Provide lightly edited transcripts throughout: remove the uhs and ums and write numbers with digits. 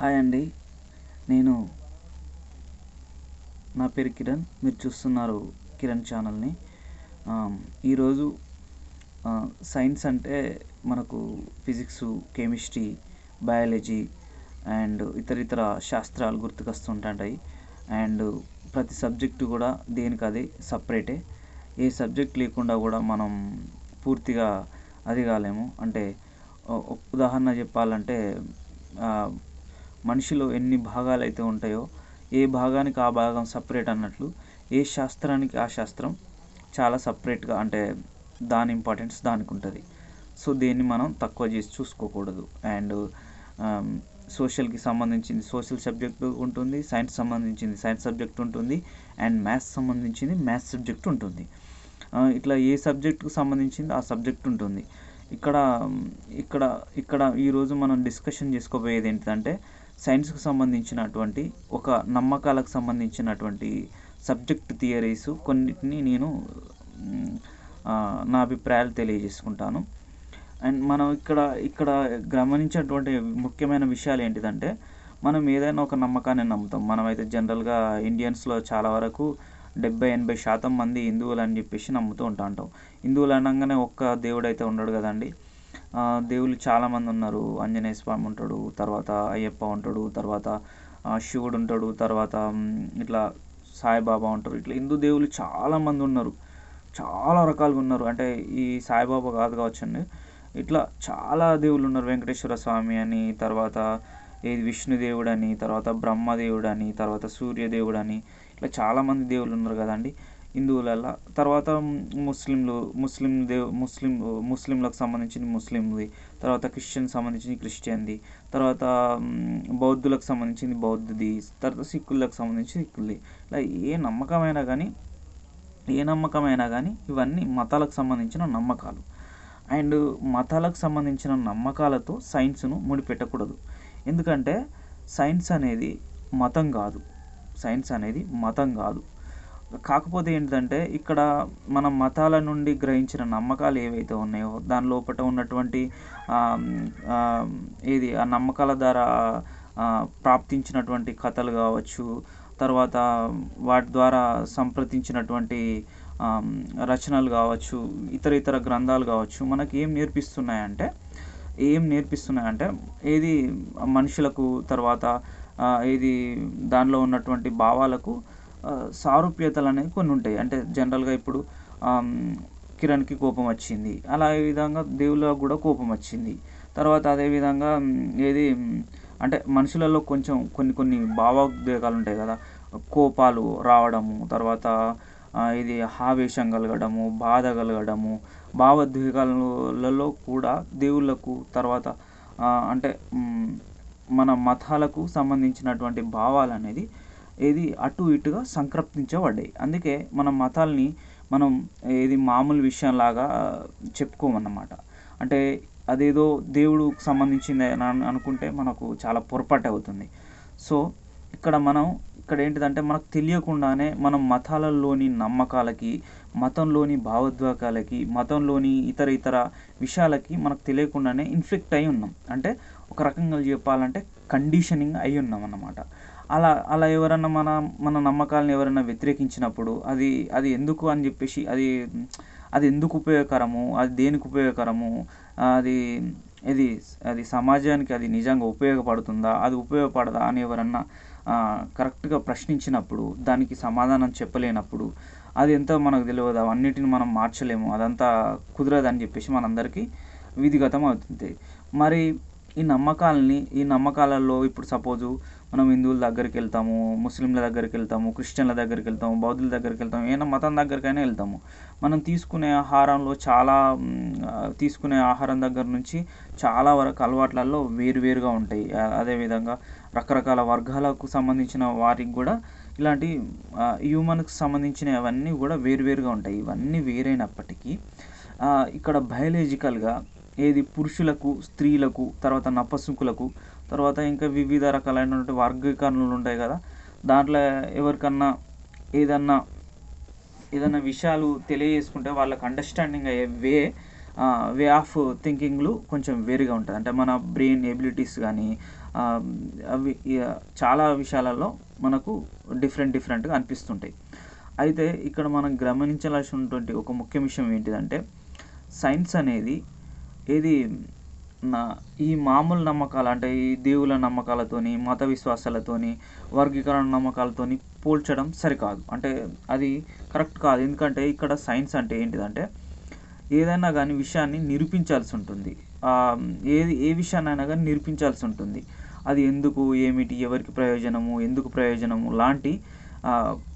Hi అండి. నేను నా పేరు కిరణ్. మీరు చూస్తున్నారు కిరణ్ ఛానల్ని. ఈరోజు సైన్స్ అంటే మనకు ఫిజిక్స్, కెమిస్ట్రీ, బయాలజీ అండ్ ఇతర శాస్త్రాలు గుర్తుకొస్తుంటాయి. అండ్ ప్రతి సబ్జెక్టు కూడా దేనికది సపరేటే. ఏ సబ్జెక్ట్ లేకుండా కూడా మనం పూర్తిగా అది కాలేము. అంటే ఉదాహరణ చెప్పాలంటే మనిషిలో ఎన్ని భాగాలు అయితే ఉంటాయో ఏ భాగానికి ఆ భాగం సపరేట్ అన్నట్లు ఏ శాస్త్రానికి ఆ శాస్త్రం చాలా సపరేట్గా, అంటే దాని ఇంపార్టెన్స్ దానికి ఉంటుంది. సో దీన్ని మనం తక్కువ చేసి చూసుకోకూడదు. అండ్ సోషల్కి సంబంధించింది సోషల్ సబ్జెక్టు ఉంటుంది, సైన్స్ సంబంధించింది సైన్స్ సబ్జెక్ట్ ఉంటుంది, అండ్ మ్యాథ్స్ సంబంధించింది మ్యాథ్స్ సబ్జెక్ట్ ఉంటుంది. ఇట్లా ఏ సబ్జెక్టుకు సంబంధించింది ఆ సబ్జెక్ట్ ఉంటుంది. ఇక్కడ ఇక్కడ ఇక్కడ ఈరోజు మనం డిస్కషన్ చేసుకోబోయేది ఏంటంటే సైన్స్కి సంబంధించినటువంటి ఒక నమ్మకాలకు సంబంధించినటువంటి సబ్జెక్ట్ థియరీస్ కొన్నిటిని నేను నా అభిప్రాయాలు తెలియజేసుకుంటాను. అండ్ మనం ఇక్కడ గమనించేటువంటి ముఖ్యమైన విషయాలు ఏంటిదంటే మనం ఏదైనా ఒక నమ్మకాన్ని నమ్ముతాం. మనమైతే జనరల్గా ఇండియన్స్లో చాలా వరకు 70-80% మంది హిందువులు అని చెప్పేసి నమ్ముతూ ఉంటాం. హిందువులు అనగానే ఒక్క దేవుడు అయితే ఉండడు కదండి. దేవుళ్ళు చాలామంది ఉన్నారు. ఆంజనేయ స్వామి ఉంటాడు, తర్వాత అయ్యప్ప ఉంటాడు, తర్వాత శివుడు ఉంటాడు, తర్వాత ఇట్లా సాయిబాబా ఉంటారు. ఇట్లా హిందూ దేవుళ్ళు చాలామంది ఉన్నారు, చాలా రకాలుగా ఉన్నారు. అంటే ఈ సాయిబాబా కాదు కావచ్చండి, ఇట్లా చాలా దేవుళ్ళు ఉన్నారు. వెంకటేశ్వర స్వామి అని, తర్వాత ఏది విష్ణుదేవుడు అని, తర్వాత బ్రహ్మదేవుడు అని, తర్వాత సూర్యదేవుడు అని, ఇట్లా చాలామంది దేవుళ్ళు ఉన్నారు కదండి హిందువులలో. తర్వాత ముస్లింలకు సంబంధించింది ముస్లింది, తర్వాత క్రిస్టియన్ సంబంధించింది క్రిస్టియన్ది, తర్వాత బౌద్ధులకు సంబంధించింది బౌద్ధది, తర్వాత సిక్కులకు సంబంధించి సిక్కులది. ఇలా ఏ నమ్మకమైనా కానీ ఇవన్నీ మతాలకు సంబంధించిన నమ్మకాలు. అండ్ మతాలకు సంబంధించిన నమ్మకాలతో సైన్స్ను ముడిపెట్టకూడదు. ఎందుకంటే సైన్స్ అనేది మతం కాదు. కాకపోతే ఏంటంటే ఇక్కడ మన మతాల నుండి గ్రహించిన నమ్మకాలు ఏవైతే ఉన్నాయో దాని లోపల ఉన్నటువంటి ఆ నమ్మకాల ద్వారా ప్రాప్తించినటువంటి కథలు కావచ్చు, తర్వాత వాటి ద్వారా సంప్రదించినటువంటి రచనలు కావచ్చు, ఇతర గ్రంథాలు కావచ్చు, మనకి ఏం నేర్పిస్తున్నాయంటే ఏది మనుషులకు, తర్వాత ఏది దానిలో ఉన్నటువంటి భావాలకు సారూప్యతలు అనేవి కొన్ని ఉంటాయి. అంటే జనరల్గా ఇప్పుడు కిరణ్కి కోపం వచ్చింది, అలా ఈ విధంగా దేవుళ్ళకు కూడా కోపం వచ్చింది. తర్వాత అదేవిధంగా అంటే మనుషులలో కొంచెం కొన్ని భావోద్వేగాలు ఉంటాయి కదా, కోపాలు రావడము, తర్వాత ఆవేశం కలగడము, బాధ కలగడము, భావోద్వేగాలలో కూడా దేవుళ్ళకు, తర్వాత అంటే మన మతాలకు సంబంధించినటువంటి భావాలు అనేది అటు ఇటుగా సంక్రమించబడ్డాయి. అందుకే మన మతాల్ని మనం మామూలు విషయంలాగా చెప్పుకోమన్నమాట. అంటే అదేదో దేవుడికి సంబంధించింది అని అనుకుంటే మనకు చాలా పొరపాటు అవుతుంది. సో ఇక్కడ ఏంటిదంటే మనకు తెలియకుండానే మనం మతాలలోని నమ్మకాలకి, మతంలోని భావోద్వేగాలకి, మతంలోని ఇతర విషయాలకి మనకు తెలియకుండానే ఇన్ఫెక్ట్ అయి ఉన్నాం. అంటే ఒక రకంగా చెప్పాలంటే కండిషనింగ్ అయి ఉన్నాం అన్నమాట. అలా ఎవరన్నా మన నమ్మకాలను ఎవరైనా వ్యతిరేకించినప్పుడు అది ఎందుకు అని చెప్పేసి అది ఎందుకు ఉపయోగకరము, అది దేనికి ఉపయోగకరము, అది సమాజానికి అది నిజంగా ఉపయోగపడుతుందా, అది ఉపయోగపడదా అని ఎవరన్నా కరెక్ట్గా ప్రశ్నించినప్పుడు, దానికి సమాధానం చెప్పలేనప్పుడు, అది ఎంతో మనకు తెలియదు, అవన్నిటిని మనం మార్చలేము, అదంతా కుదరదు అని చెప్పేసి మనందరికీ విధిగతం అవుతుంది. మరి ఈ నమ్మకాలలో ఇప్పుడు సపోజు మనం హిందువుల దగ్గరికి వెళ్తాము, ముస్లింల దగ్గరికి వెళ్తాము, క్రిస్టియన్ల దగ్గరికి వెళ్తాము, బౌద్ధుల దగ్గరికి వెళ్తాము, ఏదైనా మతం దగ్గరికైనా వెళ్తాము. మనం తీసుకునే ఆహారం దగ్గర నుంచి చాలా వరకు అలవాట్లలో వేరువేరుగా ఉంటాయి. అదేవిధంగా రకరకాల వర్గాలకు సంబంధించిన వారికి కూడా ఇలాంటి హ్యూమన్కి సంబంధించిన అవన్నీ కూడా వేరువేరుగా ఉంటాయి. ఇవన్నీ వేరైనప్పటికీ ఇక్కడ బయాలజికల్గా పురుషులకు, స్త్రీలకు, తర్వాత నపుంసకులకు, తర్వాత ఇంకా వివిధ రకాలైనటువంటి వర్గీకరణలు ఉంటాయి కదా, దాంట్లో ఎవరికన్నా ఏదన్నా విషయాలు తెలియజేసుకుంటే వాళ్ళకి అండర్స్టాండింగ్ అయ్యే వే ఆఫ్ థింకింగ్లు కొంచెం వేరుగా ఉంటుంది. అంటే మన బ్రెయిన్ ఎబిలిటీస్ కానీ, అవి చాలా విషయాలలో మనకు డిఫరెంట్‌గా అనిపిస్తుంటాయి. అయితే ఇక్కడ మనం గమనించాల్సినటువంటి ఒక ముఖ్య విషయం ఏంటిదంటే, సైన్స్ అనేది ఏది నా ఈ మామూలు నమ్మకాలు అంటే ఈ దేవుళ్ళ నమ్మకాలతోని, మత విశ్వాసాలతోని, వర్గీకరణ నమ్మకాలతోని పోల్చడం సరికాదు. అంటే అది కరెక్ట్ కాదు. ఎందుకంటే ఇక్కడ సైన్స్ అంటే ఏంటిదంటే, ఏదైనా గానీ విషయాన్ని నిరూపించాల్సి ఉంటుంది. ఏ విషయాన్నైనా గానీ నిరూపించాల్సి ఉంటుంది. అది ఎందుకు, ఏమిటి, ఎవరికి ప్రయోజనము, ఎందుకు ప్రయోజనము లాంటి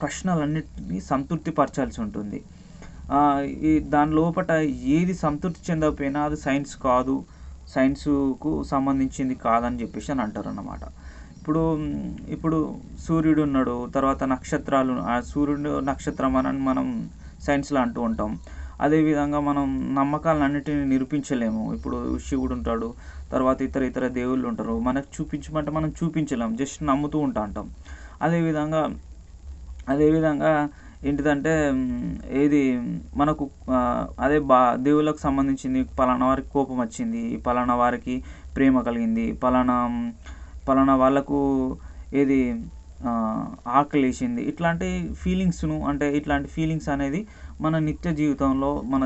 ప్రశ్నలన్నిటిని సంతృప్తి పరచాల్సి ఉంటుంది. ఈ దాని లోపట ఏది సంతృప్తి చెందకపోయినా అది సైన్స్ కాదు, సైన్సుకు సంబంధించింది కాదని చెప్పేసి అని అంటారన్నమాట. ఇప్పుడు సూర్యుడు ఉన్నాడు, తర్వాత నక్షత్రాలు, సూర్యుడు నక్షత్రం అని మనం సైన్స్‌లో అంటూ ఉంటాం. అదేవిధంగా మనం నమ్మకాలన్నిటిని నిరూపించలేము. ఇప్పుడు శివుడు ఉంటాడు, తర్వాత ఇతర దేవుళ్ళు ఉంటారు. మనకు చూపించమంటే మనం చూపించలేం, జస్ట్ నమ్ముతూ ఉంటాం. అదేవిధంగా ఏంటిదంటే ఏది మనకు అదే దేవుళ్ళకు సంబంధించింది, పలానా వారికి కోపం వచ్చింది, పలానా వారికి ప్రేమ కలిగింది, పలానా వాళ్ళకు ఏది ఆకలేసింది, ఇట్లాంటి ఫీలింగ్స్‌ను అంటే ఇట్లాంటి ఫీలింగ్స్ అనేది మన నిత్య జీవితంలో మన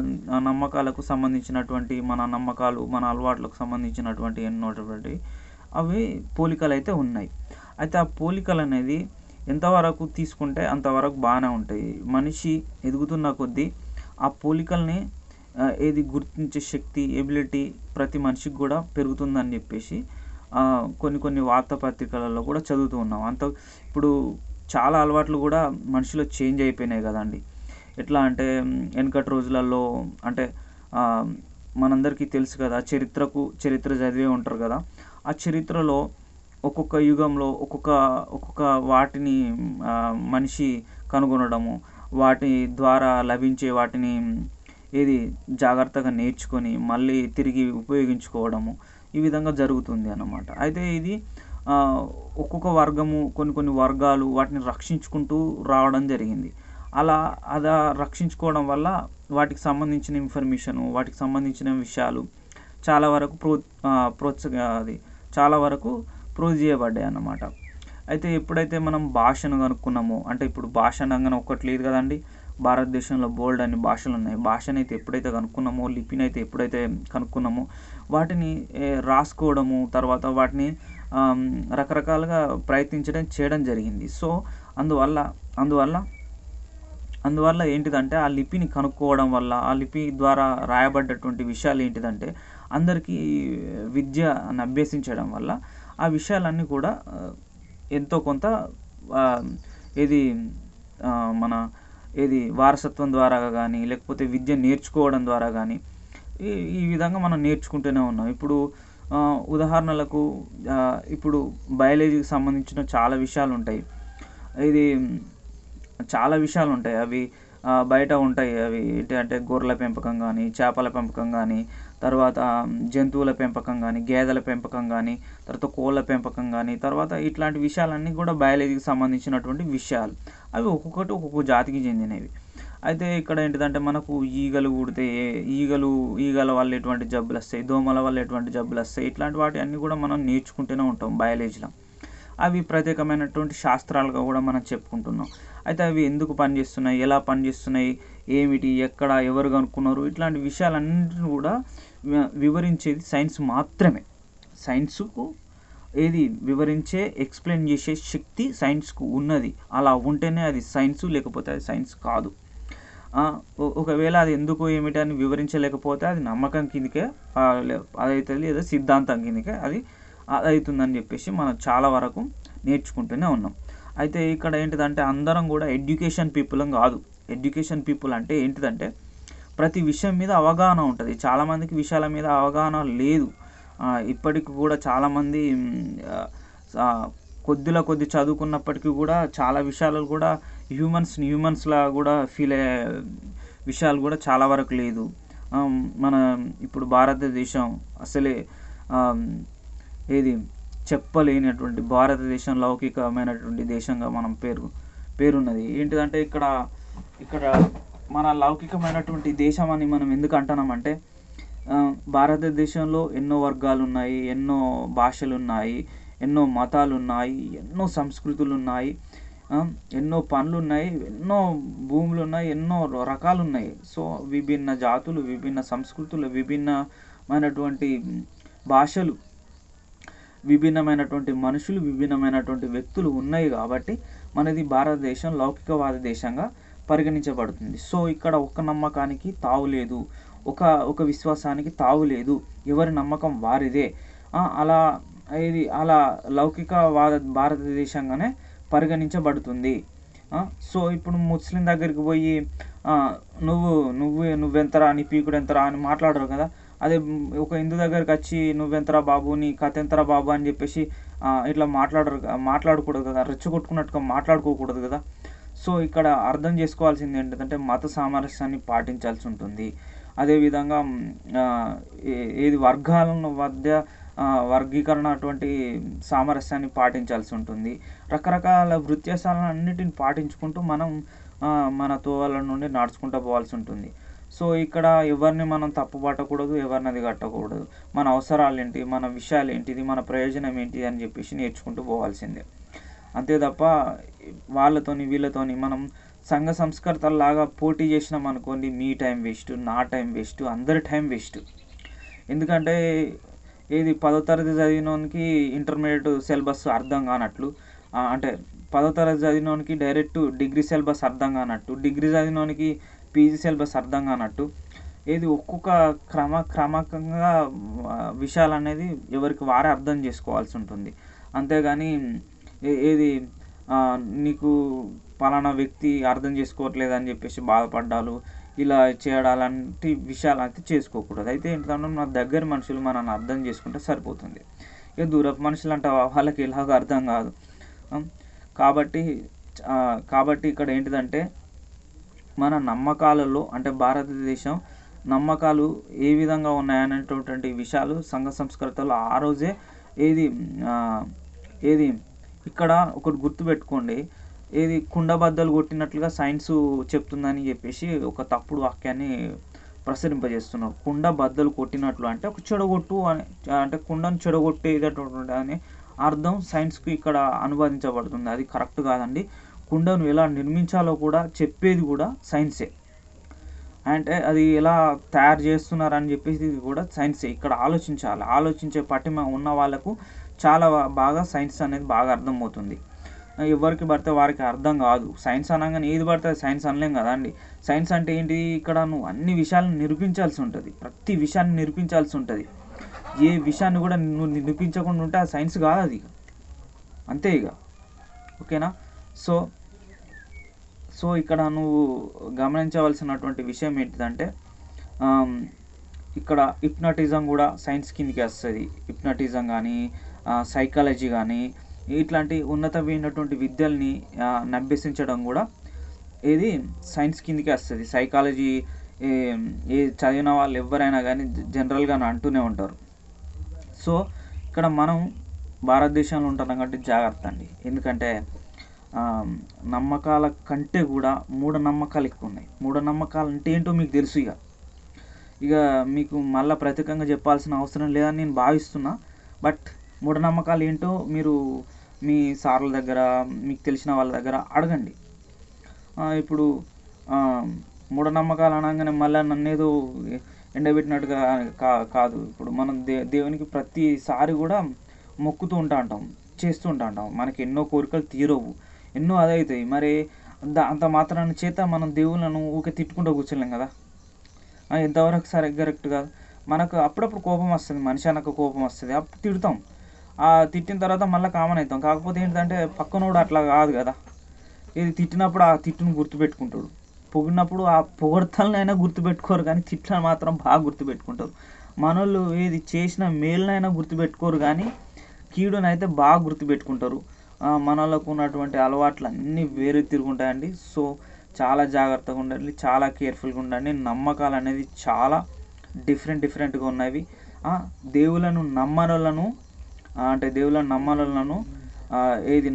నమ్మకాలకు సంబంధించినటువంటి మన నమ్మకాలు, మన అలవాట్లకు సంబంధించినటువంటి అవి పోలికలైతే ఉన్నాయి. అయితే ఆ పోలికలనేది ఎంతవరకు తీసుకుంటే అంతవరకు బాగానే ఉంటాయి. మనిషి ఎదుగుతున్న కొద్దీ ఆ పోలికల్ని ఏది గుర్తించే శక్తి, ఎబిలిటీ ప్రతి మనిషికి కూడా పెరుగుతుందని చెప్పేసి కొన్ని వార్తాపత్రికలలో కూడా చదువుతూ ఉన్నాం. ఇప్పుడు చాలా అలవాట్లు కూడా మనిషిలో చేంజ్ అయిపోయినాయి కదండీ. ఎట్లా అంటే వెనకటి రోజులలో అంటే మనందరికీ తెలుసు కదా, చరిత్ర చదివే ఉంటారు కదా. ఆ చరిత్రలో ఒక్కొక్క యుగంలో ఒక్కొక్క వాటిని మనిషి కనుగొనడము, వాటి ద్వారా లభించే వాటిని ఏది జాగ్రత్తగా నేర్చుకొని మళ్ళీ తిరిగి ఉపయోగించుకోవడము, ఈ విధంగా జరుగుతుంది అన్నమాట. అయితే ఇది ఒక్కొక్క వర్గము, కొన్ని వర్గాలు వాటిని రక్షించుకుంటూ రావడం జరిగింది. అలా రక్షించుకోవడం వల్ల వాటికి సంబంధించిన ఇన్ఫర్మేషను, వాటికి సంబంధించిన విషయాలు చాలా వరకు ప్రూవ్ చేయబడ్డాయి అన్నమాట. అయితే ఎప్పుడైతే మనం భాషను కనుక్కున్నామో, అంటే ఇప్పుడు భాష అనగానే ఒక్కటి లేదు కదండి. భారతదేశంలో బోల్డ్ అన్ని భాషలు ఉన్నాయి. భాషను అయితే ఎప్పుడైతే కనుక్కున్నామో, లిపిని అయితే ఎప్పుడైతే కనుక్కున్నామో, వాటిని రాసుకోవడము, తర్వాత వాటిని రకరకాలుగా చేయడం జరిగింది. సో అందువల్ల ఏంటిదంటే ఆ లిపిని కనుక్కోవడం వల్ల, ఆ లిపి ద్వారా రాయబడ్డటువంటి విషయాలు ఏంటిదంటే అందరికీ విద్యను అభ్యసించడం వల్ల ఆ విషయాలన్నీ కూడా ఎంతో కొంత వారసత్వం ద్వారా కానీ, లేకపోతే విద్య నేర్చుకోవడం ద్వారా కానీ ఈ విధంగా మనం నేర్చుకుంటూనే ఉన్నాం. ఇప్పుడు ఉదాహరణలకు ఇప్పుడు బయాలజీకి సంబంధించిన చాలా విషయాలు ఉంటాయి. చాలా విషయాలు ఉంటాయి. అవి బయట ఉంటాయి. అవి ఏంటంటే గొర్రెల పెంపకం కానీ, చేపల పెంపకం కానీ, తర్వాత జంతువుల పెంపకం కానీ, గేదెల పెంపకం కానీ, తర్వాత కోళ్ళ పెంపకం కానీ, తర్వాత ఇట్లాంటి విషయాలన్నీ కూడా బయాలజీకి సంబంధించినటువంటి విషయాలు. అవి ఒక్కొక్కటి ఒక్కొక్క జాతికి చెందినవి. అయితే ఇక్కడ ఏంటిదంటే మనకు ఈగలు కుడితే ఈగల వల్ల ఎటువంటి జబ్బులు వస్తాయి, దోమల వల్ల ఎటువంటి జబ్బులు వస్తాయి, ఇట్లాంటి వాటి అన్నీ కూడా మనం నేర్చుకుంటూనే ఉంటాం బయాలజీలో. అవి ప్రత్యేకమైనటువంటి శాస్త్రాలుగా కూడా మనం చెప్పుకుంటున్నాం. అయితే అవి ఎందుకు పనిచేస్తున్నాయి, ఎలా పనిచేస్తున్నాయి, ఏమిటి, ఎక్కడ, ఎవరు కనుక్కున్నారు, ఇట్లాంటి విషయాలన్నింటిని కూడా వివరించేది సైన్స్ మాత్రమే. సైన్స్కు వివరించే, ఎక్స్ప్లెయిన్ చేసే శక్తి సైన్స్కు ఉన్నది. అలా ఉంటేనే అది సైన్సు, లేకపోతే అది సైన్స్ కాదు. ఒకవేళ అది ఎందుకు ఏమిటి అని వివరించలేకపోతే అది నమ్మకం కిందకే అదైతే లేదా సిద్ధాంతం కిందకే అది అవుతుందని చెప్పేసి మనం చాలా వరకు నేర్చుకుంటూనే ఉన్నాం. అయితే ఇక్కడ ఏంటిదంటే అందరం కూడా ఎడ్యుకేషన్ పీపుల్ కాదు. ఎడ్యుకేషన్ పీపుల్ అంటే ఏంటిదంటే ప్రతి విషయం మీద అవగాహన ఉంటుంది. చాలామందికి విషయాల మీద అవగాహన లేదు. ఇప్పటికి కూడా చాలామంది కొద్ది చదువుకున్నప్పటికీ కూడా చాలా విషయాలు కూడా హ్యూమన్స్లా కూడా ఫీల్ అయ్యే విషయాలు కూడా చాలా వరకు లేదు. మన ఇప్పుడు భారతదేశం అసలే చెప్పలేనటువంటి భారతదేశం లౌకికమైనటువంటి దేశంగా మనం పేరున్నది. ఏంటిదంటే ఇక్కడ మన లౌకికమైనటువంటి దేశం అని మనం ఎందుకు అంటున్నామంటే భారతదేశంలో ఎన్నో వర్గాలు ఉన్నాయి, ఎన్నో భాషలు ఉన్నాయి, ఎన్నో మతాలు ఉన్నాయి, ఎన్నో సంస్కృతులు ఉన్నాయి, ఎన్నో పనులు ఉన్నాయి, ఎన్నో భూములు ఉన్నాయి, ఎన్నో రకాలు ఉన్నాయి. సో విభిన్న జాతులు, విభిన్న సంస్కృతులు, విభిన్నమైనటువంటి భాషలు, విభిన్నమైనటువంటి మనుషులు, విభిన్నమైనటువంటి వ్యక్తులు ఉన్నాయి కాబట్టి మనది భారతదేశం లౌకికవాద దేశంగా పరిగణించబడుతుంది. సో ఇక్కడ ఒక నమ్మకానికి తావులేదు, ఒక విశ్వాసానికి తావులేదు, ఎవరి నమ్మకం వారిదే. అలా లౌకికవాద భారతదేశంగానే పరిగణించబడుతుంది. సో ఇప్పుడు ముస్లిం దగ్గరికి పోయి నువ్వెంతరా, నీ పీకుడు ఎంతరా అని మాట్లాడరు కదా. అదే ఒక హిందూ దగ్గరికి వచ్చి నువ్వెంతరా బాబు, నీ కథ ఎంతరా బాబు అని చెప్పేసి ఇట్లా మాట్లాడకూడదు కదా, రెచ్చగొట్టుకున్నట్టుగా మాట్లాడుకోకూడదు కదా. సో ఇక్కడ అర్థం చేసుకోవాల్సింది ఏంటంటే మత సామరస్యాన్ని పాటించాల్సి ఉంటుంది. అదేవిధంగా ఏది వర్గాల మధ్య వర్గీకరణ అటువంటి సామరస్యాన్ని పాటించాల్సి ఉంటుంది. రకరకాల వ్యత్యాసాలను అన్నిటిని పాటించుకుంటూ మనం మన తోవల నుండి నడుచుకుంటూ పోవాల్సి ఉంటుంది. సో ఇక్కడ ఎవరిని మనం తప్పు పట్టకూడదు, ఎవరిని అది కట్టకూడదు. మన అవసరాలు ఏంటి, మన విషయాలు ఏంటిది, మన ప్రయోజనం ఏంటి అని చెప్పేసి నేర్చుకుంటూ పోవాల్సిందే. అంతే తప్ప వీళ్ళతోని మనం సంఘ సంస్కర్తల్లాగా పోటీ చేసినాం అనుకోండి, మీ టైం వేస్ట్, నా టైం వేస్ట్, అందరి టైం వేస్ట్. ఎందుకంటే 10వ తరగతి చదివినోనికి ఇంటర్మీడియట్ సిలబస్ అర్థం కానట్లు, అంటే 10వ తరగతి చదివినోనికి డైరెక్ట్ డిగ్రీ సిలబస్ అర్థం కానట్టు, డిగ్రీ చదివినోనికి పీజీ సిలబస్ అర్థం కానట్టు, ఒక్కొక్క క్రమకంగా విషయాలు అనేది ఎవరికి వారే అర్థం చేసుకోవాల్సి ఉంటుంది. అంతేగాని నీకు పలానా వ్యక్తి అర్థం చేసుకోవట్లేదని చెప్పేసి బాధపడ్డాలు, ఇలా చేయడాలంటి విషయాలు అయితే చేసుకోకూడదు. అయితే ఏంటంటే మన దగ్గర మనుషులు మనల్ని అర్థం చేసుకుంటే సరిపోతుంది. దూరపు మనుషులు అంటే వాళ్ళకి ఎలాగో అర్థం కాదు. కాబట్టి ఇక్కడ ఏంటిదంటే మన నమ్మకాలలో, అంటే భారతదేశం నమ్మకాలు ఏ విధంగా ఉన్నాయనేటటువంటి విషయాలు సంఘ సంస్కృతులు ఆ రోజే ఇక్కడ ఒకటి గుర్తుపెట్టుకోండి. కుండబద్దలు కొట్టినట్లుగా సైన్స్ చెప్తుందని చెప్పేసి ఒక తప్పుడు వాక్యాన్ని ప్రసరింపజేస్తున్నారు. కుండ బద్దలు కొట్టినట్లు అంటే ఒక చెడగొట్టు అంటే కుండను చెడగొట్టేటటువంటి అని అర్థం సైన్స్కి ఇక్కడ అనువాదించబడుతుంది. అది కరెక్ట్ కాదండి. కుండను ఎలా నిర్మించాలో కూడా చెప్పేది కూడా సైన్సే. అంటే అది ఎలా తయారు చేస్తున్నారని చెప్పేసి కూడా సైన్సే. ఇక్కడ ఆలోచించే పటిమ ఉన్న వాళ్ళకు చాలా బాగా సైన్స్ అనేది బాగా అర్థమవుతుంది. ఎవరికి పడితే వారికి అర్థం కాదు. సైన్స్ అనగానే ఏది పడితే సైన్స్ అనలేం కదా అండి. సైన్స్ అంటే ఏంటి, ఇక్కడ నువ్వు అన్ని విషయాలను నిరూపించాల్సి ఉంటుంది, ప్రతి విషయాన్ని నిరూపించాల్సి ఉంటుంది. ఏ విషయాన్ని కూడా నువ్వు నిరూపించకుండా ఉంటే ఆ సైన్స్ కాదు, అది అంతే ఇక. ఓకేనా. సో ఇక్కడ నువ్వు గమనించవలసినటువంటి విషయం ఏంటిదంటే ఇక్కడ హిప్నటిజం కూడా సైన్స్ కిందకి వస్తుంది. హిప్నటిజం కానీ సైకాలజీ కానీ ఇట్లాంటి ఉన్నతమైనటువంటి విద్యల్ని అభ్యసించడం కూడా సైన్స్ కిందకి వస్తుంది. సైకాలజీ చదివిన వాళ్ళు ఎవరైనా కానీ జనరల్గా అంటూనే ఉంటారు. సో ఇక్కడ మనం భారతదేశంలో ఉంటున్నాం కాబట్టి జాగ్రత్త అండి. ఎందుకంటే నమ్మకాల కంటే కూడా మూఢనమ్మకాలు ఎక్కువ ఉన్నాయి. మూఢనమ్మకాలు అంటే ఏంటో మీకు తెలుసు. ఇక మీకు మళ్ళీ ప్రత్యేకంగా చెప్పాల్సిన అవసరం లేదని నేను భావిస్తున్నా. బట్ మూఢనమ్మకాలు ఏంటో మీరు మీ సార్ల దగ్గర, మీకు తెలిసిన వాళ్ళ దగ్గర అడగండి. ఇప్పుడు మూఢనమ్మకాలు అనగానే మళ్ళీ నన్నేదో ఎండబెట్టినట్టుగా కాదు. ఇప్పుడు మనం దేవునికి ప్రతిసారి కూడా మొక్కుతూ ఉంటాం, చేస్తూ ఉంటాం. మనకి ఎన్నో కోరికలు తీరవు, ఎన్నో అదవుతాయి. మరి అంత మాత్రాన చేత మనం దేవుళ్ళను ఊకే తిట్టుకుంటూ కూర్చోలేం కదా. ఎంతవరకు సరే కరెక్ట్ కాదు. మనకు అప్పుడప్పుడు కోపం వస్తుంది, మనిషి అన్నాక కోపం వస్తుంది, అప్పుడు తిడతాం. తిట్టిన తర్వాత మళ్ళీ కామన్ అవుతాం. కాకపోతే ఏంటంటే పక్కనోడు అట్లా కాదు కదా. తిట్టినప్పుడు ఆ తిట్టును గుర్తుపెట్టుకుంటాడు, పొగిడినప్పుడు ఆ పొగడ్తలనైనా గుర్తుపెట్టుకోరు, కానీ తిట్లను మాత్రం బాగా గుర్తుపెట్టుకుంటారు. మనోళ్ళు చేసిన మేలునైనా గుర్తుపెట్టుకోరు, కానీ కీడునైతే బాగా గుర్తుపెట్టుకుంటారు. మనలకు ఉన్నటువంటి అలవాట్లు అన్నీ వేరే తిరుగుంటాయండి. సో చాలా జాగ్రత్తగా ఉండండి, చాలా కేర్ఫుల్గా ఉండండి. నమ్మకాలు అనేది చాలా డిఫరెంట్గా ఉన్నవి. దేవుళ్ళను నమ్మనోళ్ళను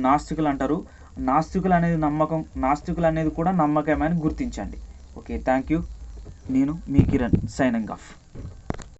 నాస్తికులు అంటారు. నాస్తికులు అనేది కూడా నమ్మకమే అని గుర్తించండి. Okay, thank you. నేను మీ కిరణ్, సైనింగ్ ఆఫ్.